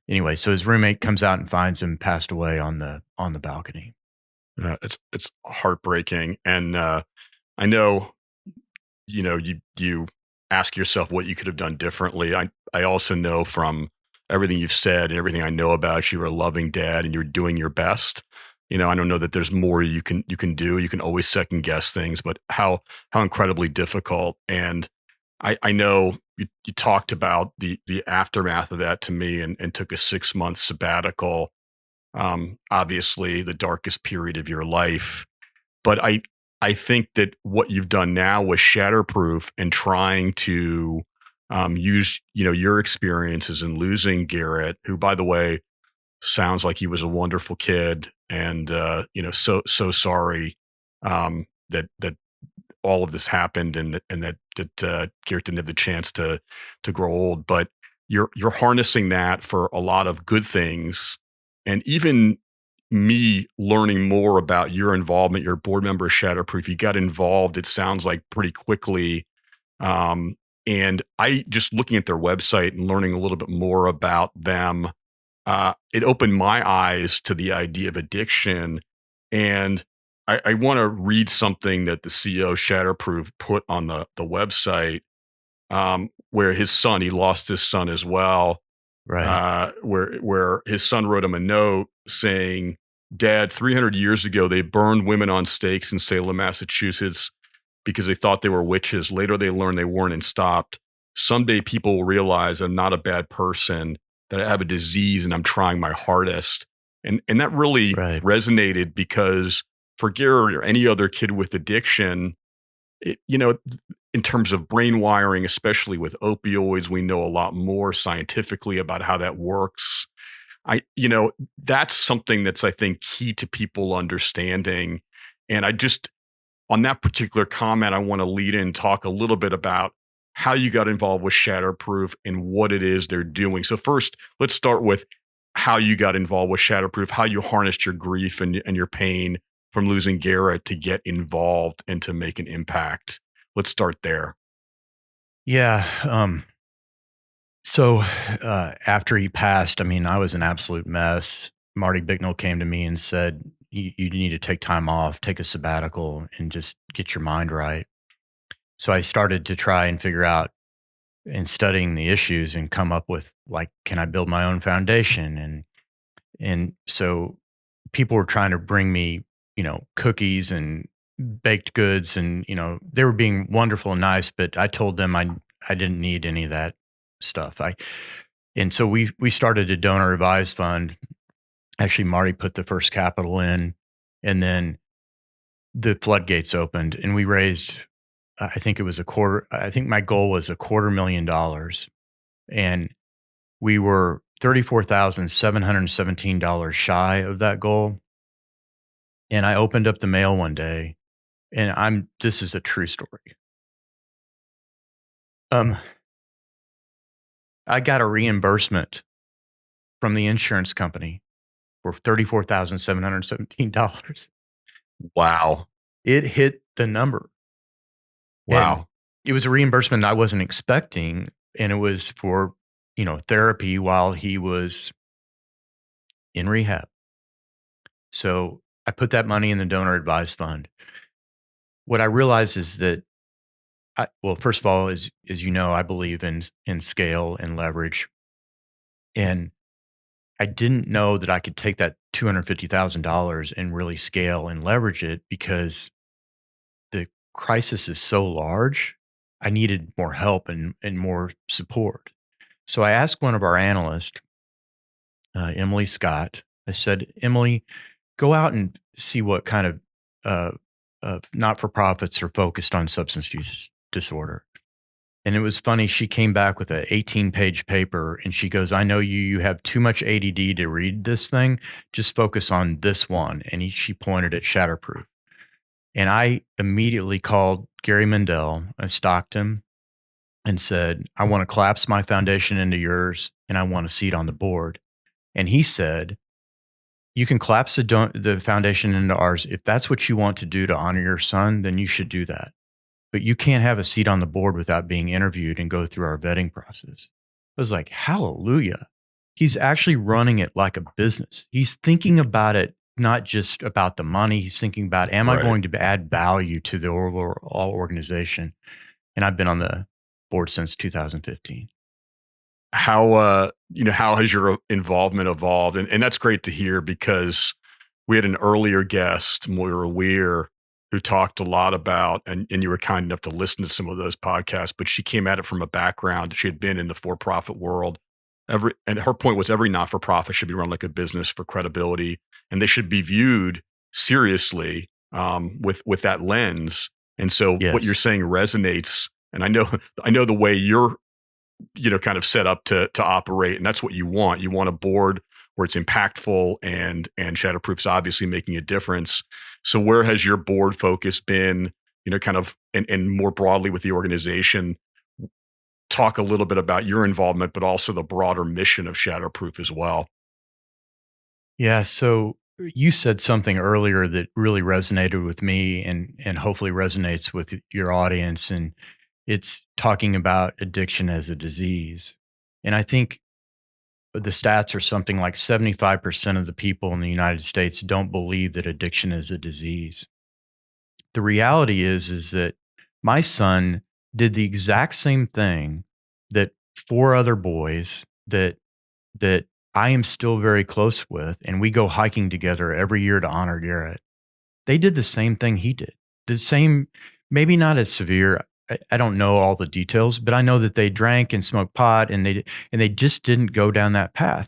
Speaker 2: anyway. So his roommate comes out and finds him passed away on the balcony.
Speaker 1: It's heartbreaking, and I know, you ask yourself what you could have done differently. I also know from everything you've said and everything I know about you, you're a loving dad and you're doing your best. I don't know that there's more you can do. You can always second guess things, but how incredibly difficult. And I know you talked about the aftermath of that to me, and took a 6-month sabbatical. Obviously the darkest period of your life. But I think that what you've done now with Shatterproof and trying to use, your experiences in losing Garrett, who, by the way, sounds like he was a wonderful kid, and so sorry that all of this happened, and that Garrett didn't have the chance to grow old. But you're harnessing that for a lot of good things. And even me learning more about your involvement, your board member of Shatterproof, you got involved, it sounds like, pretty quickly. And I just looking at their website and learning a little bit more about them, it opened my eyes to the idea of addiction. And I want to read something that the CEO Shatterproof put on the website, where his son, he lost his son as well.
Speaker 2: Right.
Speaker 1: Where his son wrote him a note saying, "Dad, 300 years ago, they burned women on stakes in Salem, Massachusetts because they thought they were witches. Later, they learned they weren't and stopped. Someday, people will realize I'm not a bad person, that I have a disease, and I'm trying my hardest." And that really
Speaker 2: Right.
Speaker 1: resonated, because for Gary or any other kid with addiction, in terms of brain wiring, especially with opioids, we know a lot more scientifically about how that works. That's something that's, I think, key to people understanding. And on that particular comment, I want to lead in, talk a little bit about how you got involved with Shatterproof and what it is they're doing. So first, let's start with how you got involved with Shatterproof, how you harnessed your grief and your pain from losing Garrett to get involved and to make an impact. Let's start there.
Speaker 2: Yeah. So after he passed, I was an absolute mess. Marty Bicknell came to me and said, you need to take time off, take a sabbatical, and just get your mind right. So I started to try and figure out, and studying the issues, and come up with, like, can I build my own foundation? And so people were trying to bring me, cookies and baked goods, and they were being wonderful and nice, but I told them I didn't need any of that stuff. And so we started a donor advised fund. Actually, Marty put the first capital in, and then the floodgates opened, and we raised, I think it was I think my goal was $250,000, and we were $34,717 shy of that goal. And I opened up the mail one day, and this is a true story. I got a reimbursement from the insurance company for $34,717.
Speaker 1: Wow.
Speaker 2: It hit the number.
Speaker 1: Wow.
Speaker 2: And it was a reimbursement I wasn't expecting, and it was for, therapy while he was in rehab. So I put that money in the donor advised fund. What I realized is that well, first of all, as you know, I believe in scale and leverage, and I didn't know that I could take that $250,000 and really scale and leverage it because the crisis is so large. I needed more help and more support. So I asked one of our analysts, Emily Scott. I said, Emily, go out and see what kind uh, of not for profits are focused on substance use disorder. And it was funny. She came back with an 18-page paper and she goes, I know you have too much ADD to read this thing. Just focus on this one. And she pointed at Shatterproof. And I immediately called Gary Mendel. I stalked him and said, I want to collapse my foundation into yours and I want a seat on the board. And he said, you can collapse the foundation into ours. If that's what you want to do to honor your son, then you should do that. But you can't have a seat on the board without being interviewed and go through our vetting process. I was like, hallelujah. He's actually running it like a business. He's thinking about it, not just about the money. He's thinking about, am I
Speaker 1: Right.
Speaker 2: going to add value to the overall organization? And I've been on the board since 2015.
Speaker 1: How how has your involvement evolved? And that's great to hear because we had an earlier guest, Moira Weir, who talked a lot about, and you were kind enough to listen to some of those podcasts, but she came at it from a background. She had been in the for-profit world. And her point was every not-for-profit should be run like a business for credibility, and they should be viewed seriously with that lens. And so what you're
Speaker 2: Yes.
Speaker 1: saying resonates. And I know the way you're kind of set up to operate, and that's what you want. You want a board where it's impactful, and Shatterproof's obviously making a difference. So where has your board focus been, kind of, and more broadly with the organization? Talk a little bit about your involvement, but also the broader mission of Shatterproof as well.
Speaker 2: Yeah. So you said something earlier that really resonated with me and hopefully resonates with your audience. And it's talking about addiction as a disease. And I think the stats are something like 75% of the people in the United States don't believe that addiction is a disease. The reality is that my son did the exact same thing that four other boys that I am still very close with, and we go hiking together every year to honor Garrett. They did the same thing he did. The same, maybe not as severe. I don't know all the details, but I know that they drank and smoked pot, and they just didn't go down that path.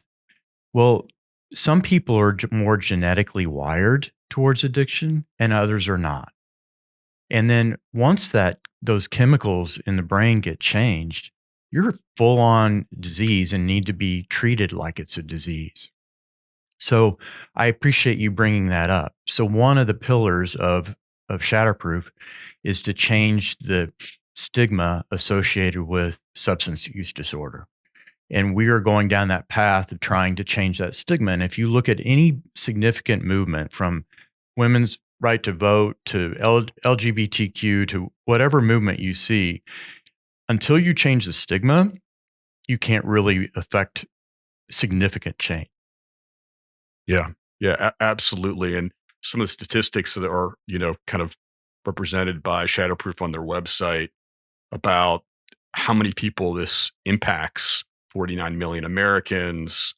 Speaker 2: Well, some people are more genetically wired towards addiction, and others are not. And then once those chemicals in the brain get changed, you're full on disease and need to be treated like it's a disease. So I appreciate you bringing that up. So one of the pillars of Shatterproof is to change the stigma associated with substance use disorder. And we are going down that path of trying to change that stigma. And if you look at any significant movement from women's right to vote to LGBTQ to whatever movement you see, until you change the stigma, you can't really affect significant change.
Speaker 1: Yeah. Yeah, absolutely. And some of the statistics that are, kind of represented by Shatterproof on their website about how many people this impacts: 49 million Americans,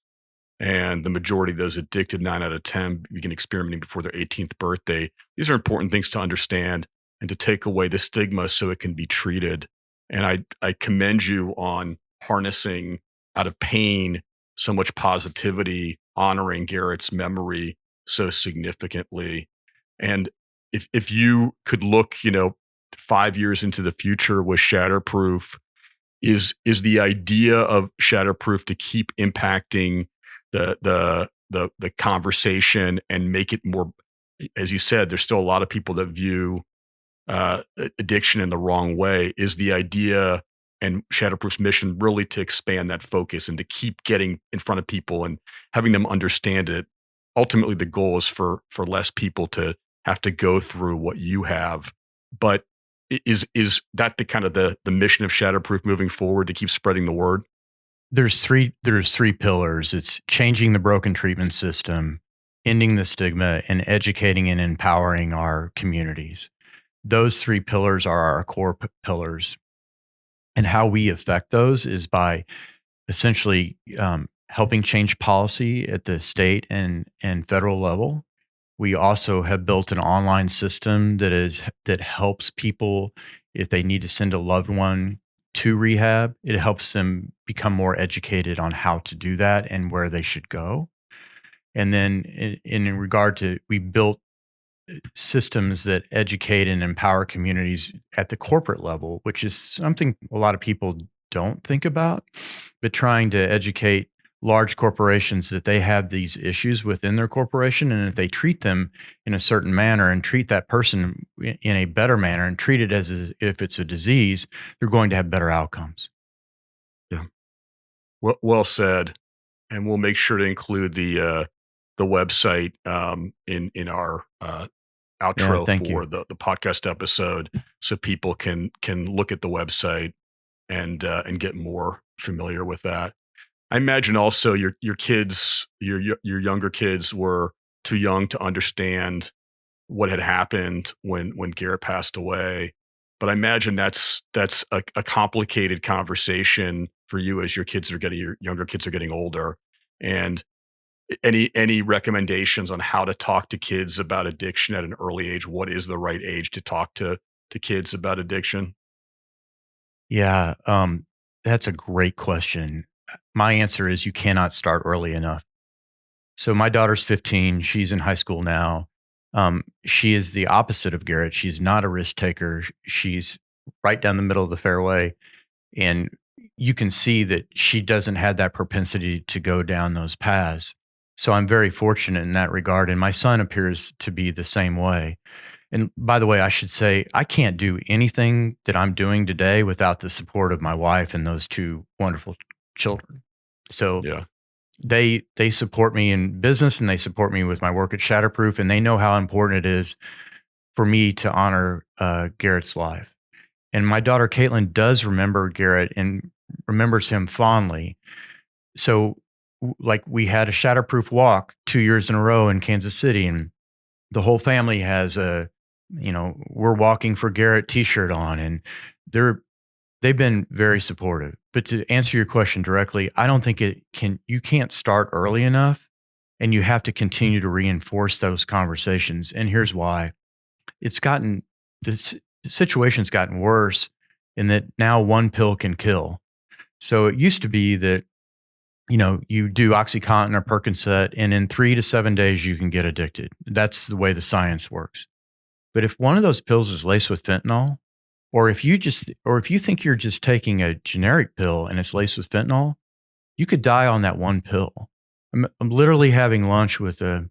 Speaker 1: and the majority of those addicted, 9 out of 10, begin experimenting before their 18th birthday. These are important things to understand and to take away the stigma so it can be treated. And I commend you on harnessing out of pain so much positivity, honoring Garrett's memory so significantly. And if you could look, 5 years into the future with Shatterproof, is the idea of Shatterproof to keep impacting the conversation and make it more, as you said, there's still a lot of people that view addiction in the wrong way. Is the idea and Shatterproof's mission really to expand that focus and to keep getting in front of people and having them understand it? Ultimately, the goal is for less people to have to go through what you have. But is that the kind of the mission of Shatterproof moving forward, to keep spreading the word?
Speaker 2: there's three pillars. It's changing the broken treatment system, ending the stigma, and educating and empowering our communities. Those three pillars are our core pillars. And how we affect those is by essentially helping change policy at the state and federal level. We also have built an online system that helps people if they need to send a loved one to rehab. It helps them become more educated on how to do that and where they should go. And then in regard to, we built systems that educate and empower communities at the corporate level, which is something a lot of people don't think about, but trying to educate large corporations that they have these issues within their corporation. And if they treat them in a certain manner and treat that person in a better manner and treat it as if it's a disease, they're going to have better outcomes.
Speaker 1: Yeah. Well said. And we'll make sure to include the website in our
Speaker 2: Yeah,
Speaker 1: outro
Speaker 2: thank
Speaker 1: for
Speaker 2: you.
Speaker 1: the podcast episode, so people can look at the website and get more familiar with that. I imagine also your kids, your younger kids were too young to understand what had happened when Garrett passed away. But I imagine that's a complicated conversation for you as your younger kids are getting older. And any recommendations on how to talk to kids about addiction at an early age? What is the right age to talk to kids about addiction?
Speaker 2: Yeah, that's a great question. My answer is you cannot start early enough. So my daughter's 15. She's in high school now. She is the opposite of Garrett. She's not a risk taker. She's right down the middle of the fairway. And you can see that she doesn't have that propensity to go down those paths. So I'm very fortunate in that regard. And my son appears to be the same way. And by the way, I should say, I can't do anything that I'm doing today without the support of my wife and those two wonderful children. So
Speaker 1: Yeah.
Speaker 2: they support me in business and they support me with my work at Shatterproof, and they know how important it is for me to honor Garrett's life. And my daughter Caitlin does remember Garrett and remembers him fondly. So, like, we had a Shatterproof walk 2 years in a row in Kansas City, and the whole family has a, we're walking for Garrett T-shirt on, and they're they've been very supportive. But to answer your question directly, I don't think you can't start early enough, and you have to continue to reinforce those conversations. And here's why. It's gotten this situation's gotten worse in that now one pill can kill. So it used to be that, you do OxyContin or Percocet, and in 3 to 7 days you can get addicted. That's the way the science works. But if one of those pills is laced with fentanyl, or if you think you're just taking a generic pill and it's laced with fentanyl, you could die on that one pill. I'm literally having lunch with a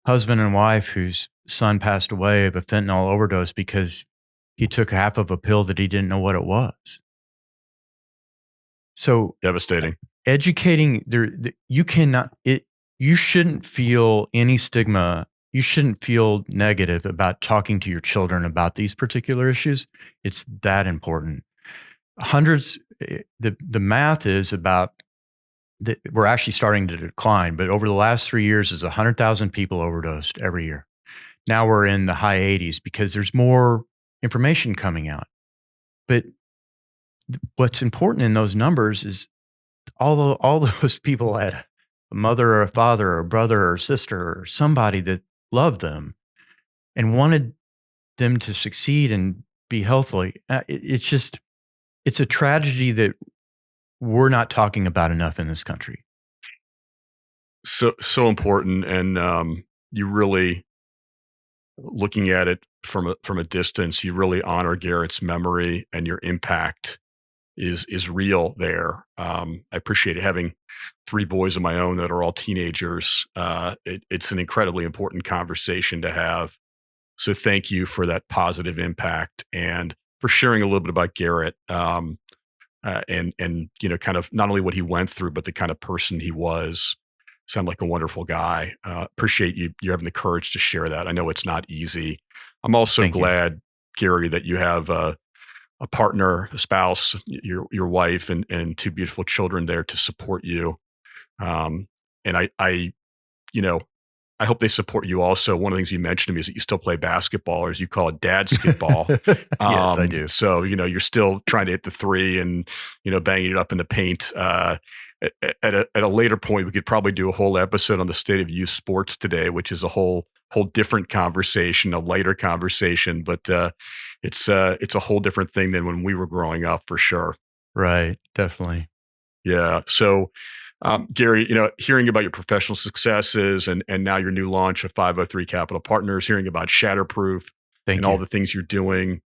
Speaker 2: husband and wife whose son passed away of a fentanyl overdose because he took half of a pill that he didn't know what it was. So
Speaker 1: Devastating.
Speaker 2: educating you shouldn't feel any stigma. You shouldn't feel negative about talking to your children about these particular issues. It's that important. The math is about that we're actually starting to decline, but over the last 3 years, there's 100,000 people overdosed every year. Now we're in the high 80s because there's more information coming out. But what's important in those numbers is all those people had a mother or a father or a brother or sister or somebody that loved them and wanted them to succeed and be healthy. It's a tragedy that we're not talking about enough in this country.
Speaker 1: So important. And you really, looking at it from a distance, you really honor Garrett's memory, and your impact is real there. I appreciate it. Having 3 boys of my own that are all teenagers, it's an incredibly important conversation to have. So thank you for that positive impact and for sharing a little bit about Garrett, and kind of not only what he went through, but the kind of person he was. Sound like a wonderful guy. Appreciate you having the courage to share that. I know it's not easy. I'm also
Speaker 2: Thank you.
Speaker 1: glad, Gary, that you have a a partner, a spouse, your wife, and two beautiful children there to support you. And I you know, I hope they support you also. One of the things you mentioned to me is that you still play basketball, or as you call it, dad skitball.
Speaker 2: Yes, I do.
Speaker 1: So, you're still trying to hit the three and, banging it up in the paint. At a later point, we could probably do a whole episode on the state of youth sports today, which is a whole different conversation, a lighter conversation, but it's a whole different thing than when we were growing up, for sure.
Speaker 2: Right. Definitely.
Speaker 1: Yeah. So, Gary, hearing about your professional successes and now your new launch of 503 Capital Partners, hearing about Shatterproof
Speaker 2: Thank
Speaker 1: and
Speaker 2: you.
Speaker 1: all the things you're doing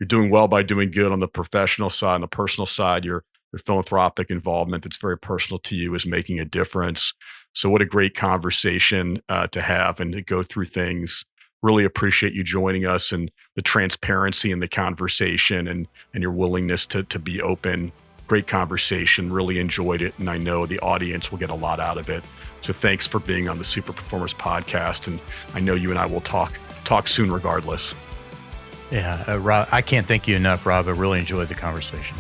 Speaker 1: well by doing good on the professional side. On the personal side, your philanthropic involvement that's very personal to you is making a difference. So what a great conversation to have and to go through things. Really appreciate you joining us and the transparency in the conversation and your willingness to be open. Great conversation. Really enjoyed it. And I know the audience will get a lot out of it. So thanks for being on the Super Performers podcast. And I know you and I will talk soon regardless.
Speaker 2: Yeah, Rob, I can't thank you enough, Rob. I really enjoyed the conversation.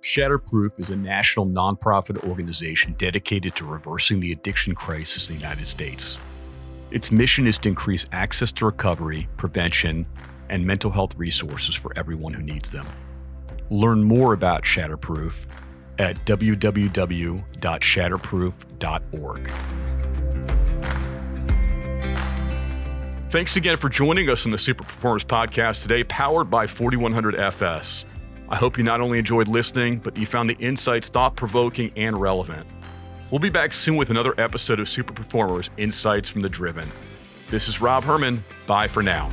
Speaker 1: Shatterproof is a national nonprofit organization dedicated to reversing the addiction crisis in the United States. Its mission is to increase access to recovery, prevention, and mental health resources for everyone who needs them. Learn more about Shatterproof at www.shatterproof.org. Thanks again for joining us on the Super Performers podcast today, powered by 4100 FS. I hope you not only enjoyed listening, but you found the insights thought-provoking and relevant. We'll be back soon with another episode of Super Performers, Insights from the Driven. This is Rob Herman. Bye for now.